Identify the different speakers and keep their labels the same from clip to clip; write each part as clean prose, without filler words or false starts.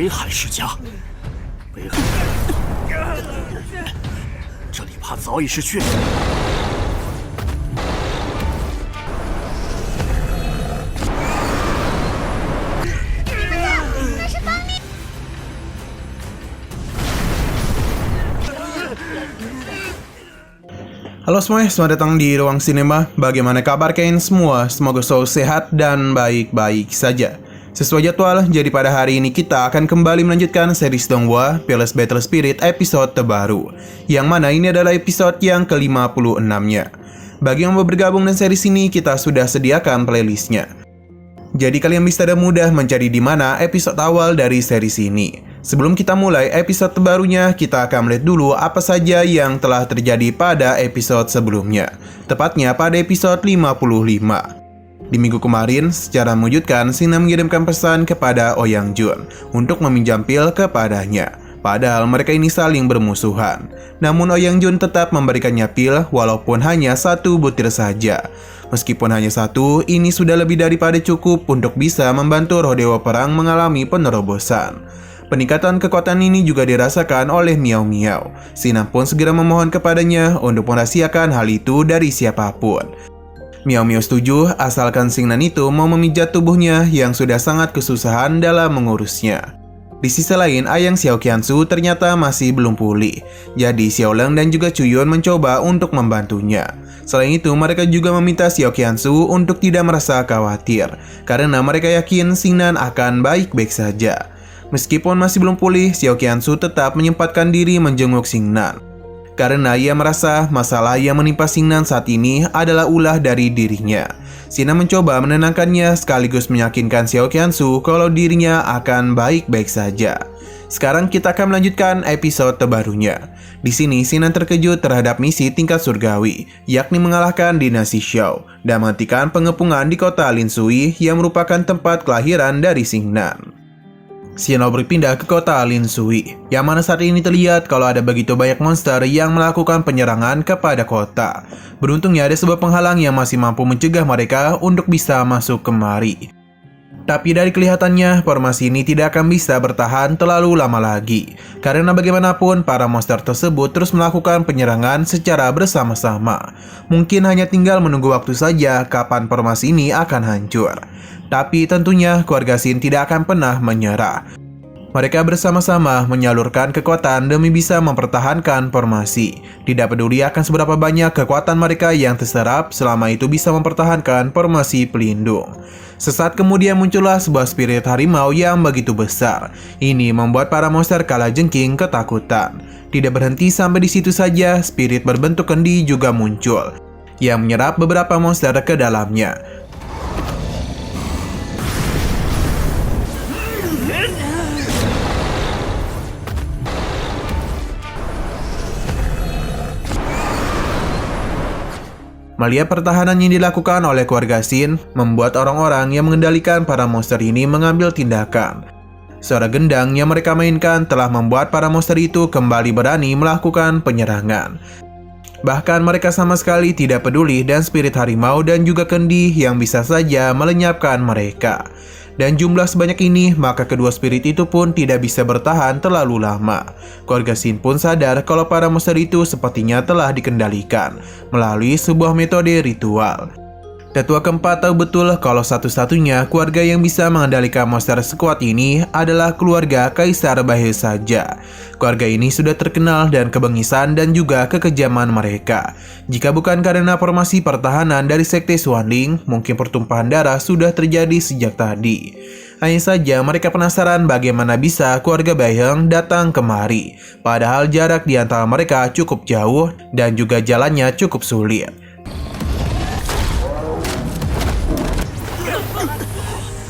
Speaker 1: 北海世家，北海，这里怕早已是血域。
Speaker 2: Halo semuanya, selamat datang di Ruang Sinema. Bagaimana kabar kalian semua? Semoga selalu sehat dan baik-baik saja. Sesuai jadwal, jadi pada hari ini kita akan kembali melanjutkan series Donghua Peerless Battle Spirit episode terbaru, yang mana ini adalah episode yang ke-56-nya. Bagi yang mau bergabung dengan series ini, kita sudah sediakan playlistnya. Jadi kalian bisa dengan mudah mencari di mana episode awal dari series ini. Sebelum kita mulai episode terbarunya, kita akan melihat dulu apa saja yang telah terjadi pada episode sebelumnya. Tepatnya pada episode 55. Di minggu kemarin, secara mengejutkan, Sina mengirimkan pesan kepada Ouyang Jun untuk meminjam pil kepadanya. Padahal mereka ini saling bermusuhan. Namun Ouyang Jun tetap memberikannya pil walaupun hanya 1 butir saja. Meskipun hanya 1, ini sudah lebih daripada cukup untuk bisa membantu roh dewa perang mengalami penerobosan. Peningkatan kekuatan ini juga dirasakan oleh Miao Miao. Sina pun segera memohon kepadanya untuk merahasiakan hal itu dari siapapun. Miao Miao setuju asalkan Xingnan itu mau memijat tubuhnya yang sudah sangat kesusahan dalam mengurusnya. Di sisi lain, ayang Xiao Qianzu ternyata masih belum pulih. Jadi Xiao Leng dan juga Chu Yun mencoba untuk membantunya. Selain itu, mereka juga meminta Xiao Qianzu untuk tidak merasa khawatir, karena mereka yakin Xingnan akan baik-baik saja. Meskipun masih belum pulih, Xiao Qianzu tetap menyempatkan diri menjenguk Xingnan. Karena ia merasa masalah yang menimpa Xingnan saat ini adalah ulah dari dirinya. Sina mencoba menenangkannya sekaligus meyakinkan Xiao Qianzu kalau dirinya akan baik-baik saja. Sekarang kita akan melanjutkan episode terbarunya. Di sini Xingnan terkejut terhadap misi tingkat surgawi, yakni mengalahkan dinasti Xiao dan menghentikan pengepungan di kota Lin Sui yang merupakan tempat kelahiran dari Xingnan. Xiao berpindah ke kota Lin Sui, yang mana saat ini terlihat kalau ada begitu banyak monster yang melakukan penyerangan kepada kota. Beruntungnya ada sebuah penghalang yang masih mampu mencegah mereka untuk bisa masuk kemari. Tapi dari kelihatannya, formasi ini tidak akan bisa bertahan terlalu lama lagi. Karena bagaimanapun, para monster tersebut terus melakukan penyerangan secara bersama-sama. Mungkin hanya tinggal menunggu waktu saja kapan formasi ini akan hancur. Tapi tentunya keluarga Xin tidak akan pernah menyerah. Mereka bersama-sama menyalurkan kekuatan demi bisa mempertahankan formasi. Tidak peduli akan seberapa banyak kekuatan mereka yang terserap, selama itu bisa mempertahankan formasi pelindung. Sesaat kemudian muncullah sebuah spirit harimau yang begitu besar. Ini membuat para monster kalajengking ketakutan. Tidak berhenti sampai di situ saja, spirit berbentuk kendi juga muncul, yang menyerap beberapa monster ke dalamnya. Melihat pertahanan yang dilakukan oleh keluarga Xin, membuat orang-orang yang mengendalikan para monster ini mengambil tindakan. Suara gendang yang mereka mainkan telah membuat para monster itu kembali berani melakukan penyerangan. Bahkan mereka sama sekali tidak peduli dan spirit harimau dan juga kendi yang bisa saja melenyapkan mereka. Dan jumlah sebanyak ini, maka kedua spirit itu pun tidak bisa bertahan terlalu lama. Keluarga Xin pun sadar kalau para monster itu sepertinya telah dikendalikan melalui sebuah metode ritual. Tetua keempat tahu betul kalau satu-satunya keluarga yang bisa mengendalikan monster sekuat ini adalah keluarga Kaisar Bahe saja. Keluarga ini sudah terkenal dan kebengisan dan juga kekejaman mereka. Jika bukan karena formasi pertahanan dari Sekte Xuanling, mungkin pertumpahan darah sudah terjadi sejak tadi. Hanya saja mereka penasaran bagaimana bisa keluarga Baiheng datang kemari. Padahal jarak di antara mereka cukup jauh dan juga jalannya cukup sulit.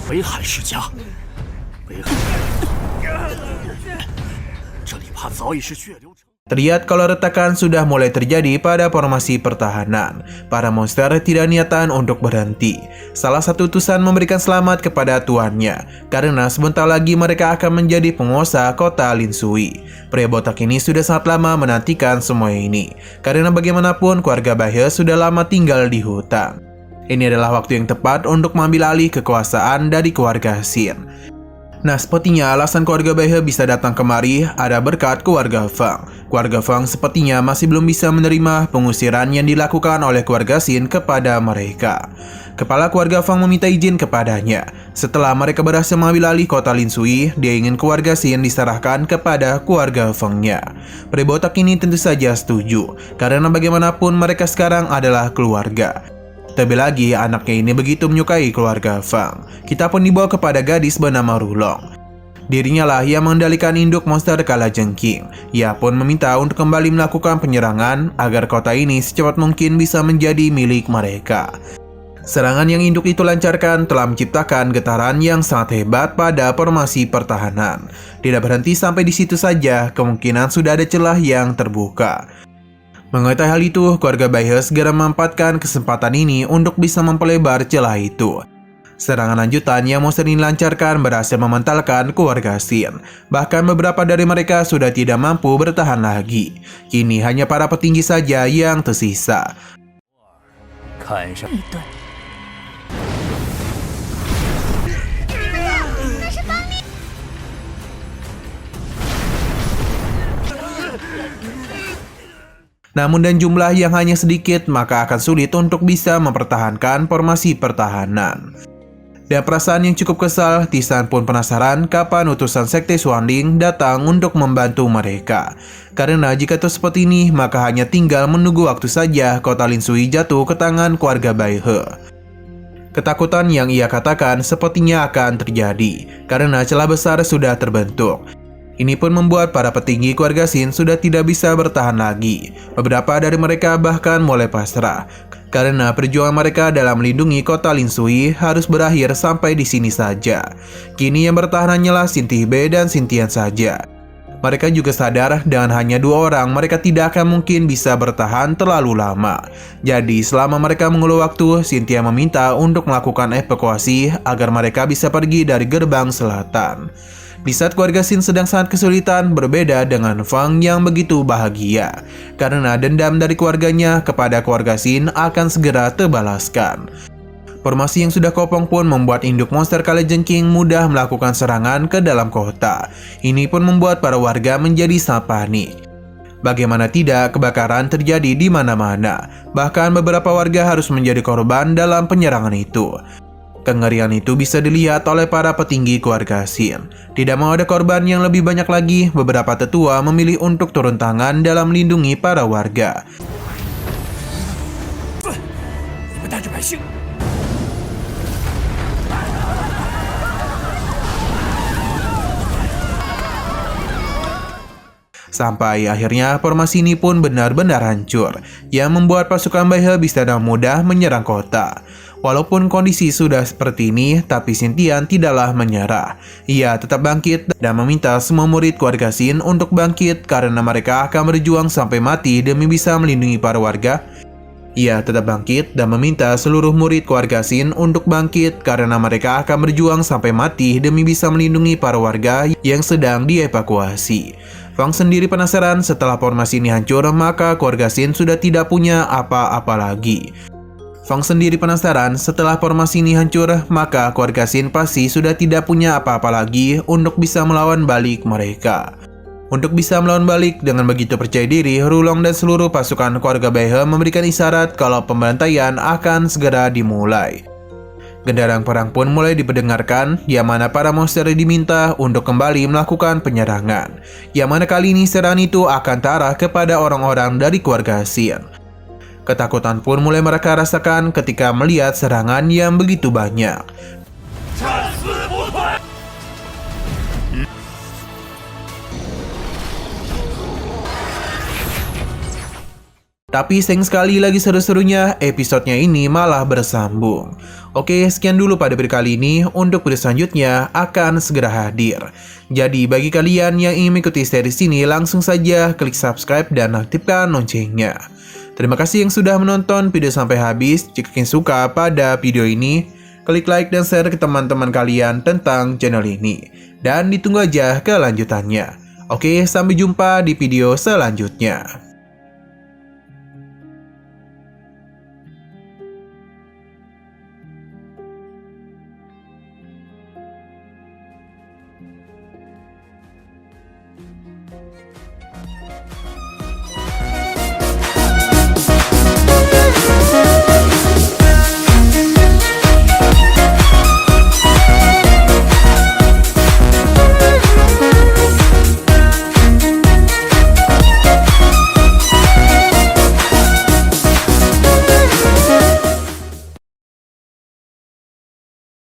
Speaker 1: 北海世家，北海，这里怕早已是血流成。
Speaker 2: Terlihat kalau retakan sudah mulai terjadi pada formasi pertahanan. Para monster tidak niatan untuk berhenti. Salah satu utusan memberikan selamat kepada tuannya, karena sebentar lagi mereka akan menjadi penguasa kota Lin Sui. Pria botak ini sudah sangat lama menantikan semua ini, karena bagaimanapun keluarga Bahe sudah lama tinggal di hutan. Ini adalah waktu yang tepat untuk mengambil alih kekuasaan dari keluarga Xin. Nah, sepertinya alasan keluarga Baihe bisa datang kemari ada berkat keluarga Fang. Keluarga Fang sepertinya masih belum bisa menerima pengusiran yang dilakukan oleh keluarga Xin kepada mereka. Kepala keluarga Fang meminta izin kepadanya. Setelah mereka berhasil mengambil alih kota Lin Sui, dia ingin keluarga Xin diserahkan kepada keluarga Feng-nya. Pria botak ini tentu saja setuju, karena bagaimanapun mereka sekarang adalah keluarga. Terlebih lagi, anaknya ini begitu menyukai keluarga Fang. Kita pun dibawa kepada gadis bernama Rulong. Dirinya lah yang mengendalikan induk monster kalajengking. Ia pun meminta untuk kembali melakukan penyerangan agar kota ini secepat mungkin bisa menjadi milik mereka. Serangan yang induk itu lancarkan telah menciptakan getaran yang sangat hebat pada formasi pertahanan. Tidak berhenti sampai di situ saja, kemungkinan sudah ada celah yang terbuka. Mengetahui hal itu, keluarga Baihe segera memanfaatkan kesempatan ini untuk bisa memperlebar celah itu. Serangan lanjutan yang monster ini lancarkan berhasil mementalkan keluarga Xin. Bahkan beberapa dari mereka sudah tidak mampu bertahan lagi. Kini hanya para petinggi saja yang tersisa. Namun dan jumlah yang hanya sedikit, maka akan sulit untuk bisa mempertahankan formasi pertahanan. Dan perasaan yang cukup kesal, Tisan pun penasaran kapan utusan Sekte Xuanling datang untuk membantu mereka. Karena jika terus seperti ini, maka hanya tinggal menunggu waktu saja kota Lin Sui jatuh ke tangan keluarga Baihe. Ketakutan yang ia katakan sepertinya akan terjadi, karena celah besar sudah terbentuk. Ini pun membuat para petinggi keluarga Xin sudah tidak bisa bertahan lagi. Beberapa dari mereka bahkan mulai pasrah, karena perjuangan mereka dalam melindungi kota Lin Sui harus berakhir sampai di sini saja. Kini yang bertahan hanyalah Xin Tihbe dan Xin Tian saja. Mereka juga sadar dengan hanya 2 orang mereka tidak akan mungkin bisa bertahan terlalu lama. Jadi selama mereka mengeluh waktu, Xin Tian meminta untuk melakukan evakuasi agar mereka bisa pergi dari gerbang selatan. Di saat keluarga Xin sedang sangat kesulitan, berbeda dengan Fang yang begitu bahagia. Karena dendam dari keluarganya kepada keluarga Xin akan segera terbalaskan. Formasi yang sudah kopong pun membuat induk monster kalajengking mudah melakukan serangan ke dalam kota. Ini pun membuat para warga menjadi sangat panik. Bagaimana tidak, kebakaran terjadi di mana-mana. Bahkan beberapa warga harus menjadi korban dalam penyerangan itu. Kengerian itu bisa dilihat oleh para petinggi keluarga Xin. Tidak mau ada korban yang lebih banyak lagi, beberapa tetua memilih untuk turun tangan dalam melindungi para warga. Sampai akhirnya formasi ini pun benar-benar hancur, yang membuat pasukan Baihe bisa dengan mudah menyerang kota. Walaupun kondisi sudah seperti ini, tapi Xin Tian tidaklah menyerah. Ia tetap bangkit dan meminta semua murid keluarga Xin untuk bangkit karena mereka akan berjuang sampai mati demi bisa melindungi para warga. Ia tetap bangkit dan meminta seluruh murid keluarga Xin untuk bangkit karena mereka akan berjuang sampai mati demi bisa melindungi para warga yang sedang dievakuasi. Fang sendiri penasaran setelah formasi ini hancur, maka keluarga Xin sudah tidak punya apa-apa lagi. Fang sendiri penasaran setelah formasi ini hancur, maka keluarga Xin pasti sudah tidak punya apa-apa lagi untuk bisa melawan balik mereka. Untuk bisa melawan balik dengan begitu percaya diri, Rulong dan seluruh pasukan keluarga Baihe memberikan isyarat kalau pembantaian akan segera dimulai. Genderang perang pun mulai diperdengarkan, yang mana para monster diminta untuk kembali melakukan penyerangan. Yang mana kali ini serangan itu akan terarah kepada orang-orang dari keluarga Xin. Ketakutan pun mulai mereka rasakan ketika melihat serangan yang begitu banyak. Tapi sayang sekali lagi seru-serunya, episodenya ini malah bersambung. Oke, sekian dulu pada video kali ini. Untuk video selanjutnya akan segera hadir. Jadi bagi kalian yang ingin mengikuti series ini, langsung saja klik subscribe dan aktifkan loncengnya. Terima kasih yang sudah menonton video sampai habis. Jika kalian suka pada video ini, klik like dan share ke teman-teman kalian tentang channel ini. Dan ditunggu aja kelanjutannya. Oke, sampai jumpa di video selanjutnya.